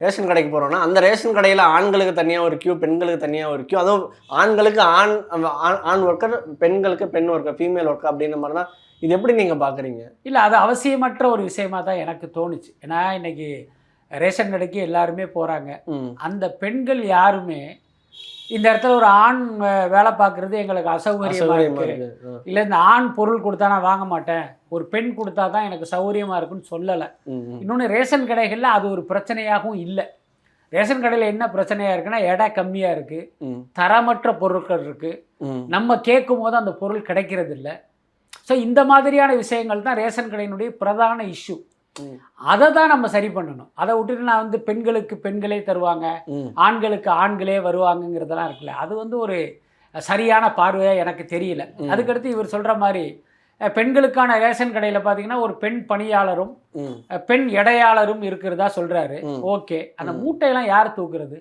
Ration கடைக்கு போகிறோன்னா அந்த ரேஷன் கடையில் ஆண்களுக்கு தனியாக ஒரு கியூ, பெண்களுக்கு தனியாக ஒரு கியூ, அதுவும் ஆண்களுக்கு ஆண் ஆண் ஒர்க்கர், பெண்களுக்கு பெண் ஒர்க்கர், ஃபீமேல் ஒர்க்கர் அப்படின்ற மாதிரி தான். இது எப்படி நீங்கள் பார்க்குறீங்க? இல்லை, அது அவசியமற்ற ஒரு விஷயமா தான் எனக்கு தோணுச்சு. ஏன்னா இன்னைக்கு ரேஷன் கடைக்கு எல்லாருமே போகிறாங்க. அந்த பெண்கள் யாருமே இந்த இடத்துல ஒரு ஆண் வேலை பார்க்குறது எங்களுக்கு அசௌகரியமாக இருக்குது, இல்லை இந்த ஆண் பொருள் கொடுத்தா நான் வாங்க மாட்டேன், ஒரு பெண் கொடுத்தா தான் எனக்கு சௌகரியமாக இருக்குன்னு சொல்லலை. இன்னொன்று, ரேஷன் கடைகளில் அது ஒரு பிரச்சனையாகவும் இல்லை. ரேஷன் கடையில் என்ன பிரச்சனையாக இருக்குன்னா, எடை கம்மியாக இருக்குது, தரமற்ற பொருட்கள் இருக்குது, நம்ம கேட்கும் போது அந்த பொருள் கிடைக்கிறது இல்லை. ஸோ இந்த மாதிரியான விஷயங்கள் தான் ரேஷன் கடையினுடைய பிரதான இஷ்யூ. அதை தான் நம்ம சரி பண்ணணும். அதை விட்டுட்டு நான் வந்து பெண்களுக்கு பெண்களே தருவாங்க, ஆண்களுக்கு ஆண்களே வருவாங்கங்கிறதெல்லாம் இருக்குல்ல, அது ஒரு சரியான பார்வையாக எனக்கு தெரியல. அதுக்கடுத்து இவர் சொல்கிற மாதிரி பெண்களுக்கான ரேஷன் கடையில் பார்த்தீங்கன்னா ஒரு பெண் பணியாளரும் பெண் எடையாளரும் இருக்கிறதா சொல்கிறாரு. ஓகே, அந்த மூட்டையெல்லாம் யார் தூக்குறது?